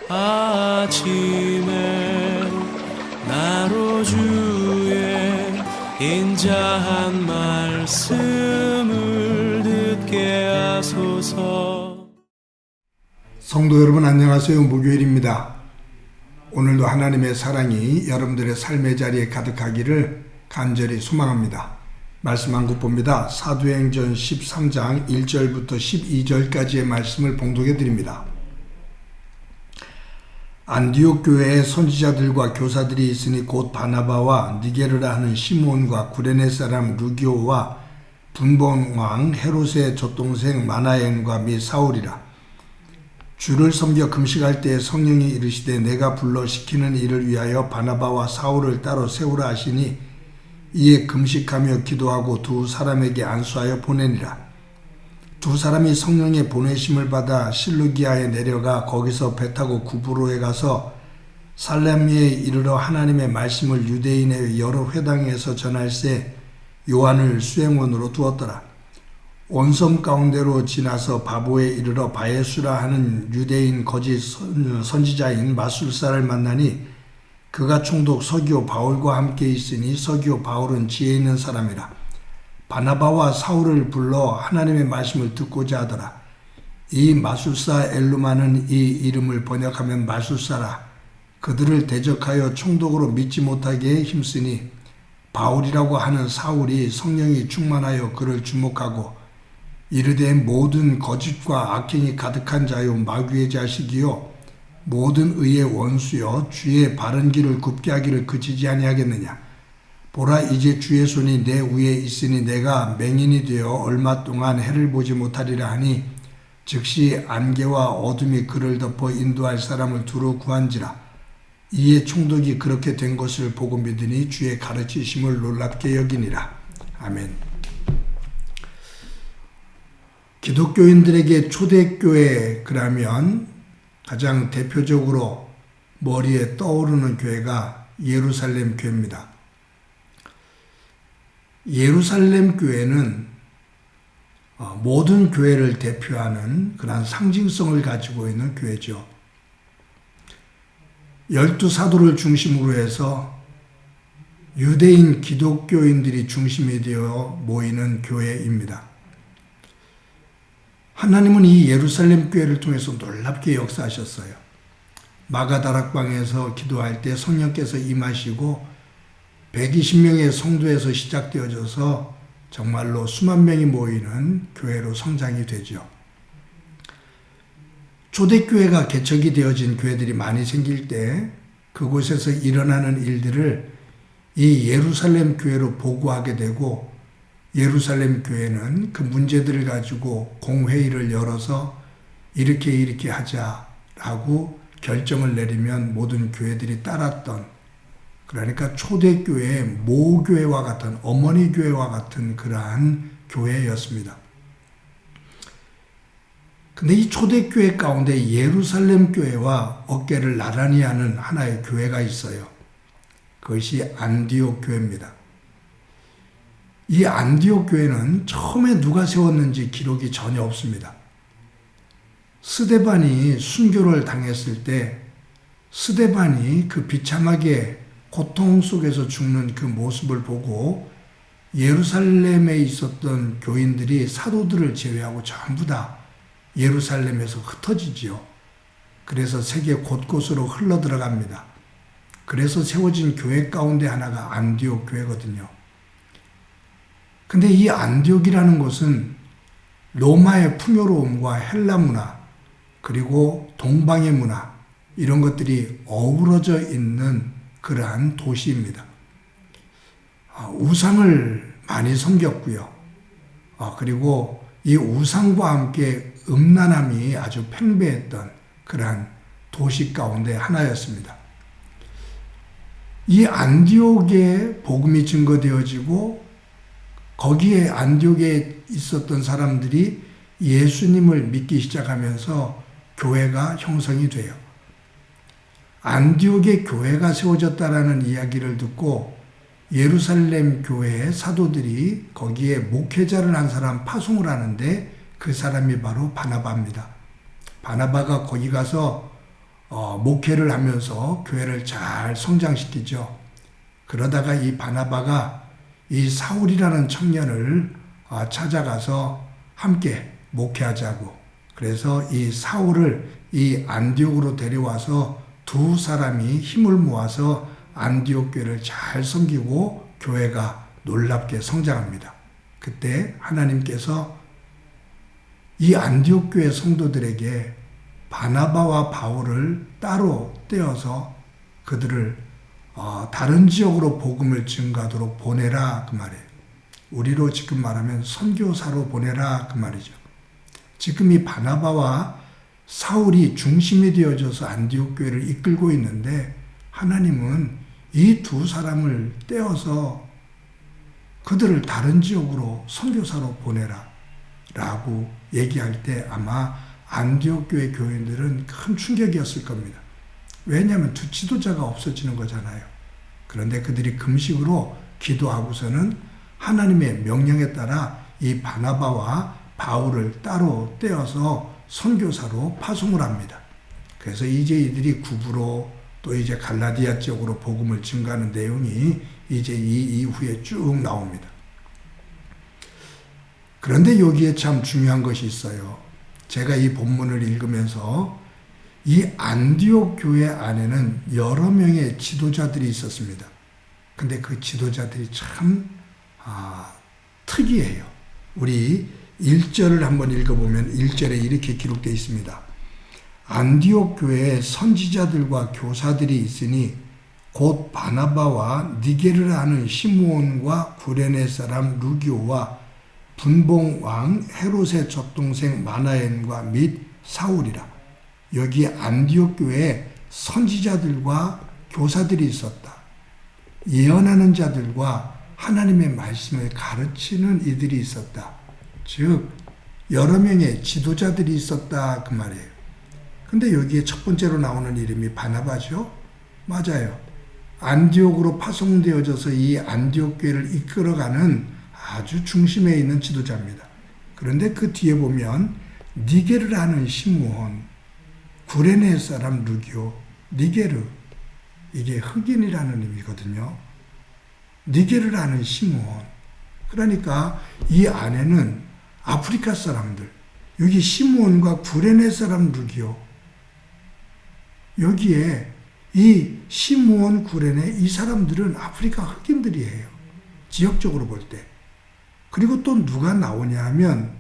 아침에 나로 주의 인자한 말씀을 듣게 하소서. 성도 여러분 안녕하세요. 목요일입니다. 오늘도 하나님의 사랑이 여러분들의 삶의 자리에 가득하기를 간절히 소망합니다. 말씀 한 국 봅니다. 사도행전 13장 1절부터 12절까지의 말씀을 봉독해 드립니다. 안디옥 교회에 선지자들과 교사들이 있으니 곧 바나바와 니게르라 하는 시몬과 구레네 사람 루기오와 분봉왕 헤롯의 젖동생 마나엔과 및 사울이라. 주를 섬겨 금식할 때에 성령이 이르시되 내가 불러 시키는 일을 위하여 바나바와 사울을 따로 세우라 하시니 이에 금식하며 기도하고 두 사람에게 안수하여 보내니라. 두 사람이 성령의 보내심을 받아 실루기아에 내려가 거기서 배 타고 구브로에 가서 살레미에 이르러 하나님의 말씀을 유대인의 여러 회당에서 전할세 요한을 수행원으로 두었더라. 온섬 가운데로 지나서 바보에 이르러 바예수라 하는 유대인 거짓 선지자인 마술사를 만나니 그가 총독 서기오 바울과 함께 있으니 서기오 바울은 지혜 있는 사람이라. 바나바와 사울을 불러 하나님의 말씀을 듣고자 하더라. 이 마술사 엘루마는 이 이름을 번역하면 마술사라. 그들을 대적하여 총독으로 믿지 못하게 힘쓰니 바울이라고 하는 사울이 성령이 충만하여 그를 주목하고 이르되 모든 거짓과 악행이 가득한 자요 마귀의 자식이요 모든 의의 원수여 주의 바른 길을 굽게 하기를 그치지 아니하겠느냐. 보라 이제 주의 손이 내 위에 있으니 내가 맹인이 되어 얼마 동안 해를 보지 못하리라 하니 즉시 안개와 어둠이 그를 덮어 인도할 사람을 두루 구한지라. 이에 총독이 그렇게 된 것을 보고 믿으니 주의 가르치심을 놀랍게 여기니라. 아멘. 기독교인들에게 초대교회 그러면 가장 대표적으로 머리에 떠오르는 교회가 예루살렘 교회입니다. 예루살렘 교회는 모든 교회를 대표하는 그런 상징성을 가지고 있는 교회죠. 12사도를 중심으로 해서 유대인 기독교인들이 중심이 되어 모이는 교회입니다. 하나님은 이 예루살렘 교회를 통해서 놀랍게 역사하셨어요. 마가다락방에서 기도할 때 성령께서 임하시고 120명의 성도에서 시작되어져서 정말로 수만 명이 모이는 교회로 성장이 되죠. 초대교회가 개척이 되어진 교회들이 많이 생길 때 그곳에서 일어나는 일들을 이 예루살렘 교회로 보고하게 되고 예루살렘 교회는 그 문제들을 가지고 공회의를 열어서 이렇게 하자라고 결정을 내리면 모든 교회들이 따랐던, 그러니까 초대교회의 모교회와 같은 어머니 교회와 같은 그러한 교회였습니다. 근데 이 초대교회 가운데 예루살렘 교회와 어깨를 나란히 하는 하나의 교회가 있어요. 그것이 안디옥 교회입니다. 이 안디옥 교회는 처음에 누가 세웠는지 기록이 전혀 없습니다. 스데반이 순교를 당했을 때 스데반이 그 비참하게 고통 속에서 죽는 그 모습을 보고 예루살렘에 있었던 교인들이 사도들을 제외하고 전부 다 예루살렘에서 흩어지지요. 그래서 세계 곳곳으로 흘러 들어갑니다. 그래서 세워진 교회 가운데 하나가 안디옥 교회거든요. 근데 이 안디옥이라는 곳은 로마의 풍요로움과 헬라 문화 그리고 동방의 문화 이런 것들이 어우러져 있는 그러한 도시입니다. 우상을 많이 섬겼고요. 그리고 이 우상과 함께 음란함이 아주 팽배했던 그러한 도시 가운데 하나였습니다. 이 안디옥에 복음이 증거되어지고 거기에 안디옥에 있었던 사람들이 예수님을 믿기 시작하면서 교회가 형성이 돼요. 안디옥에 교회가 세워졌다라는 이야기를 듣고 예루살렘 교회의 사도들이 거기에 목회자를 한 사람 파송을 하는데 그 사람이 바로 바나바입니다. 바나바가 거기 가서 목회를 하면서 교회를 잘 성장시키죠. 그러다가 이 바나바가 이 사울이라는 청년을 찾아가서 함께 목회하자고, 그래서 이 사울을 이 안디옥으로 데려와서 두 사람이 힘을 모아서 안디옥 교회를 잘 섬기고 교회가 놀랍게 성장합니다. 그때 하나님께서 이 안디옥 교회 성도들에게 바나바와 바울을 따로 떼어서 그들을 다른 지역으로 복음을 증가하도록 보내라, 그 말이에요. 우리로 지금 말하면 선교사로 보내라, 그 말이죠. 지금 이 바나바와 사울이 중심이 되어져서 안디옥 교회를 이끌고 있는데, 하나님은 이 두 사람을 떼어서 그들을 다른 지역으로 선교사로 보내라 라고 얘기할 때 아마 안디옥 교회 교인들은 큰 충격이었을 겁니다. 왜냐하면 두 지도자가 없어지는 거잖아요. 그런데 그들이 금식으로 기도하고서는 하나님의 명령에 따라 이 바나바와 바울을 따로 떼어서 선교사로 파송을 합니다. 그래서 이제 이들이 구브로 또 이제 갈라디아 지역으로 복음을 증가하는 내용이 이제 이 이후에 쭉 나옵니다. 그런데 여기에 참 중요한 것이 있어요. 제가 이 본문을 읽으면서 이 안디옥 교회 안에는 여러 명의 지도자들이 있었습니다. 근데 그 지도자들이 참 특이해요. 우리 1절을 한번 읽어보면 1절에 이렇게 기록되어 있습니다. 안디옥 교회에 선지자들과 교사들이 있으니 곧 바나바와 니게르라 하는 시므온과 구레네 사람 루기오와 분봉 왕 헤롯의 젖동생 마나엔과 및 사울이라. 여기 안디옥 교회에 선지자들과 교사들이 있었다. 예언하는 자들과 하나님의 말씀을 가르치는 이들이 있었다. 즉 여러 명의 지도자들이 있었다, 그 말이에요. 근데 여기에 첫 번째로 나오는 이름이 바나바죠? 맞아요. 안디옥으로 파송되어져서 이 안디옥 교회를 이끌어가는 아주 중심에 있는 지도자입니다. 그런데 그 뒤에 보면 니게르라는 시므온, 구레네 사람 루기오, 니게르, 이게 흑인이라는 의미거든요. 니게르라는 시므온. 그러니까 이 안에는 아프리카 사람들, 여기 시므온과 구레네 사람 루기오, 여기에 이 시므온, 구레네, 이 사람들은 아프리카 흑인들이에요. 지역적으로 볼 때. 그리고 또 누가 나오냐 하면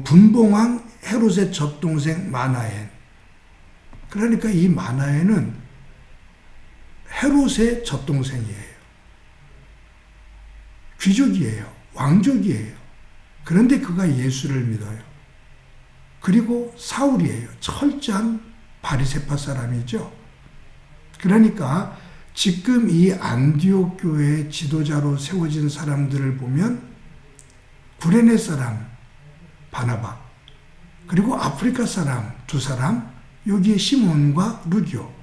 분봉왕 헤롯의 젖동생 마나엔. 그러니까 이 마나엔은 헤롯의 젖동생이에요. 귀족이에요. 왕족이에요. 그런데 그가 예수를 믿어요. 그리고 사울이에요. 철저한 바리새파 사람이죠. 그러니까 지금 이 안디옥 교회의 지도자로 세워진 사람들을 보면 구레네 사람 바나바, 그리고 아프리카 사람 두 사람, 여기에 시몬과 루기오,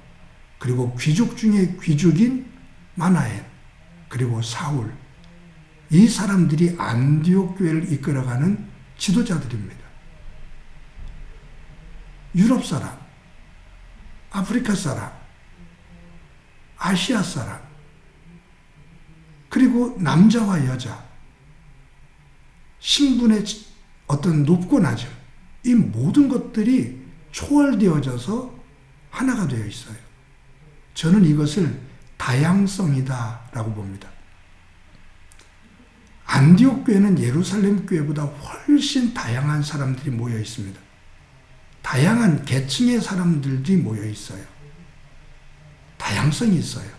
그리고 귀족 중에 귀족인 마나엔, 그리고 사울, 이 사람들이 안디옥 교회를 이끌어가는 지도자들입니다. 유럽 사람, 아프리카 사람, 아시아 사람, 그리고 남자와 여자, 신분의 어떤 높고 낮음, 이 모든 것들이 초월되어져서 하나가 되어 있어요. 저는 이것을 다양성이다라고 봅니다. 안디옥 교회는 예루살렘 교회보다 훨씬 다양한 사람들이 모여 있습니다. 다양한 계층의 사람들이 모여 있어요. 다양성이 있어요.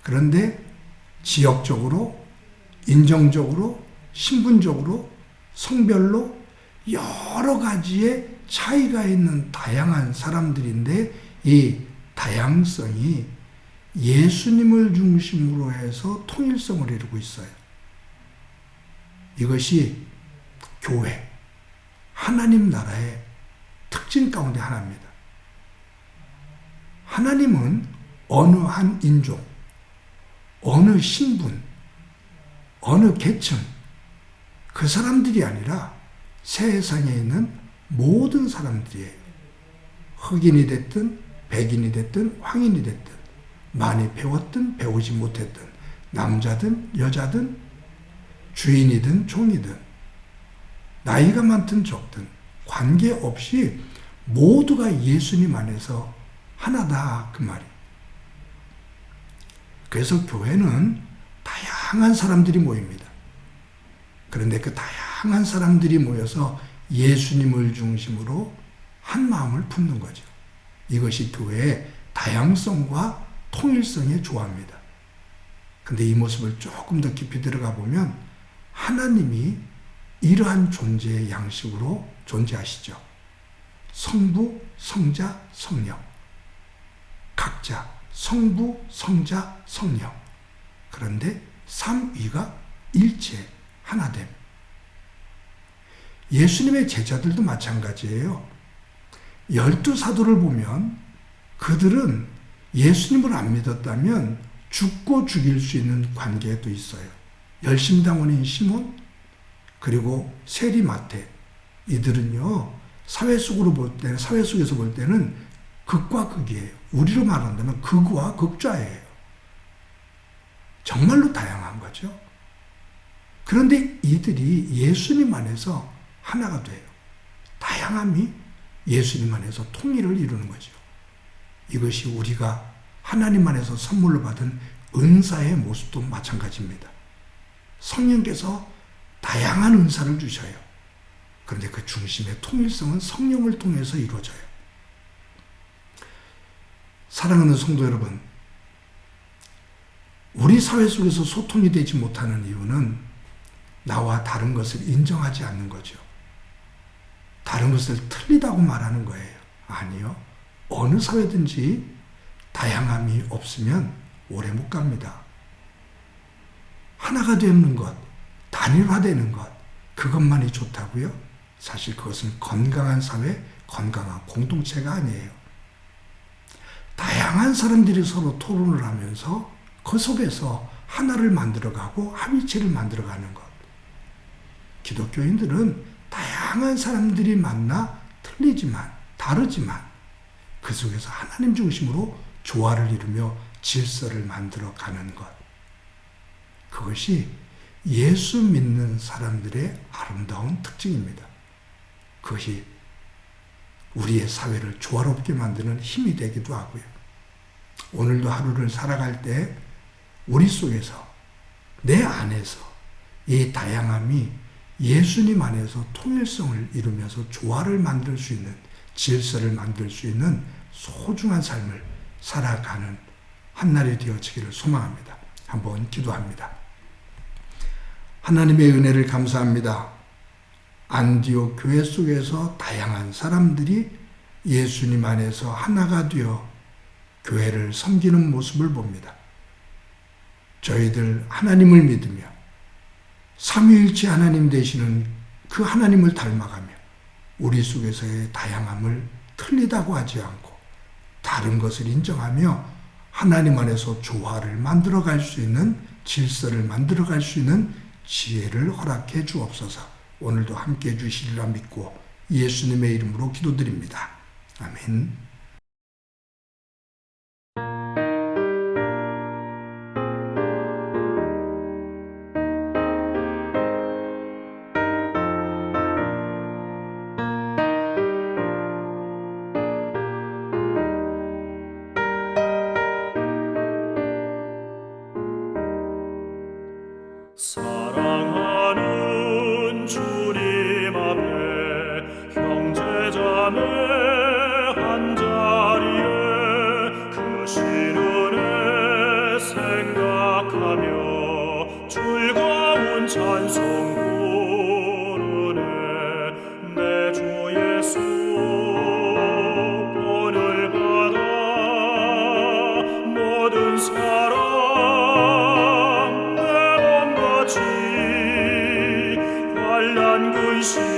그런데 지역적으로, 인종적으로, 신분적으로, 성별로 여러 가지의 차이가 있는 다양한 사람들인데, 이 다양성이 예수님을 중심으로 해서 통일성을 이루고 있어요. 이것이 교회, 하나님 나라의 특징 가운데 하나입니다. 하나님은 어느 한 인종, 어느 신분, 어느 계층, 그 사람들이 아니라 세상에 있는 모든 사람들이에요. 흑인이 됐든 백인이 됐든 황인이 됐든 많이 배웠든 배우지 못했든 남자든 여자든 주인이든 종이든 나이가 많든 적든 관계없이 모두가 예수님 안에서 하나다 그 말이. 그래서 교회는 다양한 사람들이 모입니다. 그런데 그 다양한 사람들이 모여서 예수님을 중심으로 한 마음을 품는 거죠. 이것이 교회의 다양성과 통일성의 조화입니다. 근데 이 모습을 조금 더 깊이 들어가 보면 하나님이 이러한 존재의 양식으로 존재하시죠. 성부, 성자, 성령. 각자 성부, 성자, 성령. 그런데 삼위가 일체 하나됨. 예수님의 제자들도 마찬가지예요. 12사도를 보면 그들은 예수님을 안 믿었다면 죽고 죽일 수 있는 관계도 있어요. 열심당원인 시몬, 그리고 세리 마태. 이들은요, 사회 속에서 볼 때는 극과 극이에요. 우리로 말한다면 극과 극좌예요. 정말로 다양한 거죠. 그런데 이들이 예수님 안에서 하나가 돼요. 다양함이 예수님 안에서 통일을 이루는 거죠. 이것이 우리가 하나님 안에서 선물로 받은 은사의 모습도 마찬가지입니다. 성령께서 다양한 은사를 주셔요. 그런데 그 중심의 통일성은 성령을 통해서 이루어져요. 사랑하는 성도 여러분, 우리 사회 속에서 소통이 되지 못하는 이유는 나와 다른 것을 인정하지 않는 거죠. 다른 것을 틀리다고 말하는 거예요. 아니요. 어느 사회든지 다양함이 없으면 오래 못 갑니다. 하나가 되는 것, 단일화되는 것, 그것만이 좋다고요? 사실 그것은 건강한 사회, 건강한 공동체가 아니에요. 다양한 사람들이 서로 토론을 하면서 그 속에서 하나를 만들어가고 합의체를 만들어가는 것. 기독교인들은 다양한 사람들이 만나 틀리지만 다르지만 그 속에서 하나님 중심으로 조화를 이루며 질서를 만들어가는 것. 그것이 예수 믿는 사람들의 아름다운 특징입니다. 그것이 우리의 사회를 조화롭게 만드는 힘이 되기도 하고요. 오늘도 하루를 살아갈 때 우리 속에서 내 안에서 이 다양함이 예수님 안에서 통일성을 이루면서 조화를 만들 수 있는, 질서를 만들 수 있는 소중한 삶을 살아가는 한날이 되어지기를 소망합니다. 한번 기도합니다. 하나님의 은혜를 감사합니다. 안디옥 교회 속에서 다양한 사람들이 예수님 안에서 하나가 되어 교회를 섬기는 모습을 봅니다. 저희들 하나님을 믿으며 삼위일체 하나님 되시는 그 하나님을 닮아가며 우리 속에서의 다양함을 틀리다고 하지 않고 다른 것을 인정하며 하나님 안에서 조화를 만들어갈 수 있는, 질서를 만들어갈 수 있는 지혜를 허락해 주옵소서. 오늘도 함께해 주시리라 믿고 예수님의 이름으로 기도드립니다. 아멘. 사랑하는 주님 앞에 형제자매 한자리에 그 신은혜 생각하며 즐거운 찬송 부르네. 내 주 예수 본을 받아 모든 사람 관란 근심